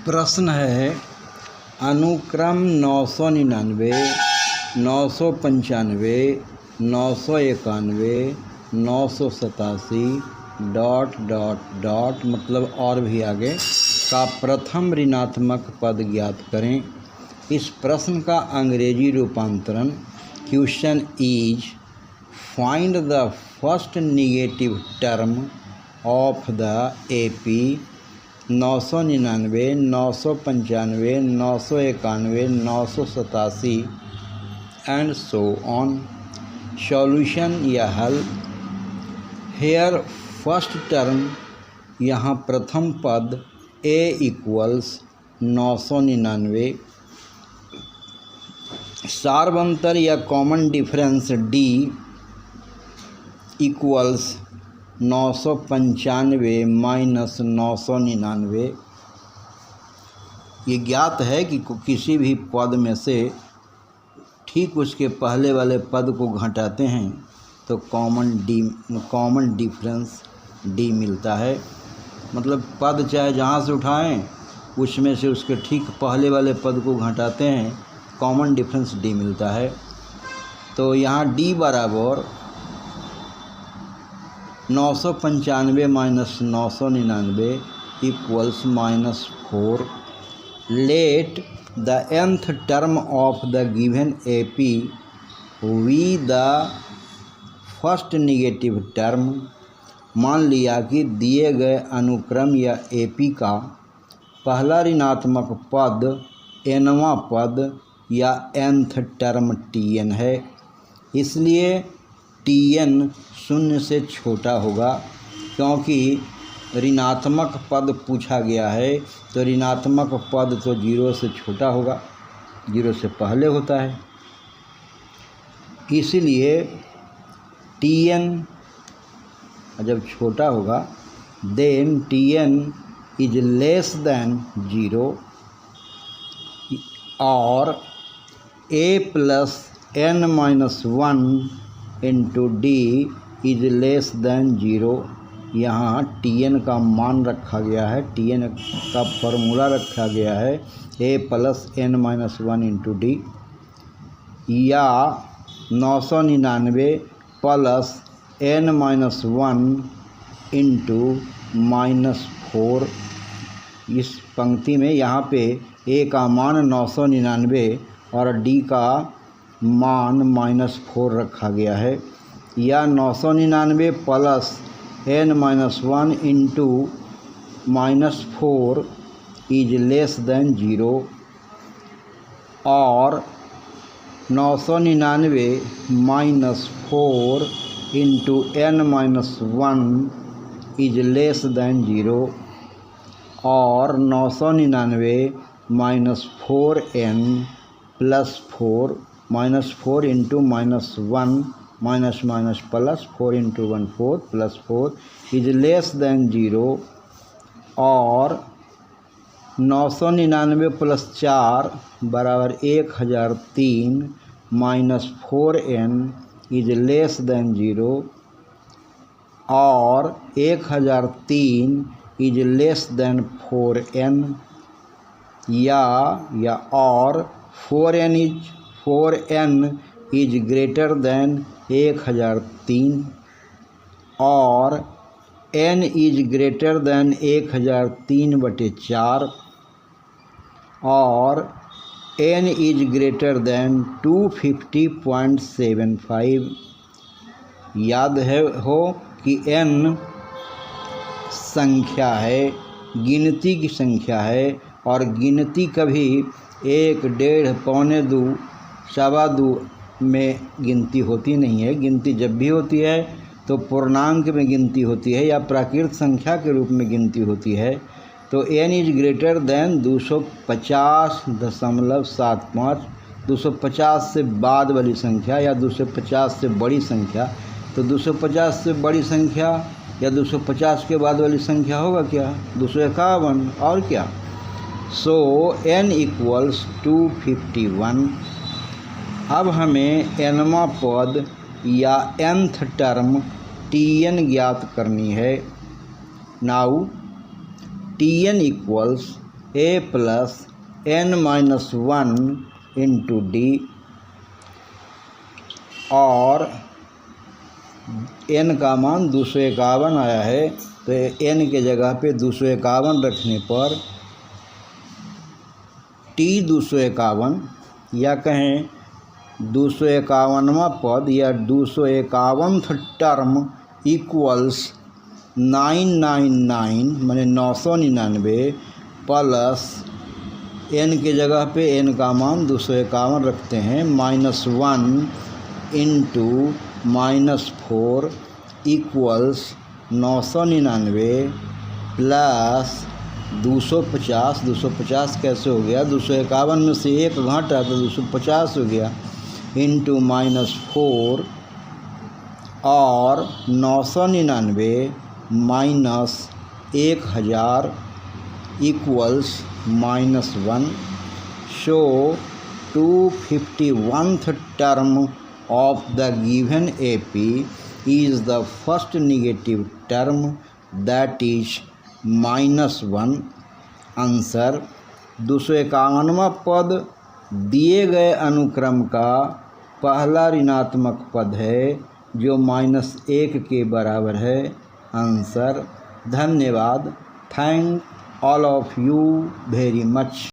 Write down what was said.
प्रश्न है अनुक्रम 999, 995, 991, 987 ... मतलब और भी आगे का प्रथम ऋणात्मक पद ज्ञात करें। इस प्रश्न का अंग्रेजी रूपांतरण question is find the first negative term of the AP 999, 995, 991, 987 and so on. Solution या हल। हेयर फर्स्ट टर्म, यहाँ प्रथम पद a इक्वल्स 999, सार्वंतर या common difference d equals 995 minus 999। ये ज्ञात है कि किसी भी पद में से ठीक उसके पहले वाले पद को घटाते हैं तो कॉमन डिफरेंस d मिलता है। मतलब पद चाहे जहाँ से उठाएं उसमें से उसके ठीक पहले वाले पद को घटाते हैं, कॉमन डिफरेंस d मिलता है। तो यहाँ d बराबर 995 minus 999 equals -4। Let the nth term of the given AP be the first negative term. मान लिया कि दिए गए अनुक्रम या AP का पहला ऋणात्मक पद nवां पद या nth टर्म Tn है, इसलिए Tn 0 से छोटा होगा। क्योंकि ऋणात्मक पद पूछा गया है तो ऋणात्मक पद तो 0 से छोटा होगा, 0 से पहले होता है। इसलिए Tn जब छोटा होगा then Tn is less than 0 और a plus n-1 into d is less than 0। यहाँ Tn का मान रखा गया है, Tn का फॉर्मूला रखा गया है a plus n-1 into d, या 999 प्लस n-1 इंटू -4। इस पंक्ति में यहाँ पे a का मान 999 और d का मान -4 रखा गया है, या 999 plus n-1 into -4 is less than 0 और 999 -4 into n-1 is less than 0 और 999 -4n plus 4 -4 into -1 minus plus 4 into 1 4 plus 4 is less than 0 और 999 प्लस 4 बराबर 1003 -4n इज लेस देन 0 और 1003 इज लेस देन 4n, या और 4n इज ग्रेटर देन 1003 और n is greater than 1003/4 और n is greater than 250.75। याद हो कि n संख्या है, गिनती की संख्या है, और गिनती कभी 1, 1.5, पौने 2, सवा 2 में गिनती होती नहीं है। गिनती जब भी होती है तो पूर्णांक में गिनती होती है या प्राकृत संख्या के रूप में गिनती होती है। तो n इज ग्रेटर देन 250.75, 250 से बाद वाली संख्या या 250 से बड़ी संख्या। तो 250 से बड़ी संख्या या 250 के बाद वाली संख्या होगा क्या? 251 और क्या। सो n इक्वल्स 251। अब हमें nवां पद या nth टर्म Tn ज्ञात करनी है। Now Tn equals a plus n-1 into D, और n का मान 251 आया है, तो n के जगह पे 251 रखने पर t 251 या कहें 251वां पद या 251 टर्म इक्वल्स 999 माने 999 प्लस n के जगह पे n का मान 251 रखते हैं -1 इंटू -4 इक्वल्स 999 प्लस 250 कैसे हो गया, 251 में से एक घटा तो 250 हो गया, इंटू -4 और 999 minus 1000 equals -1। Show 251th term of the given AP is the first negative term, that is -1। Answer 251वां पद दिए गए अनुक्रम का पहला ऋणात्मक पद है जो -1 के बराबर है। आंसर। धन्यवाद। Thank all of you very much.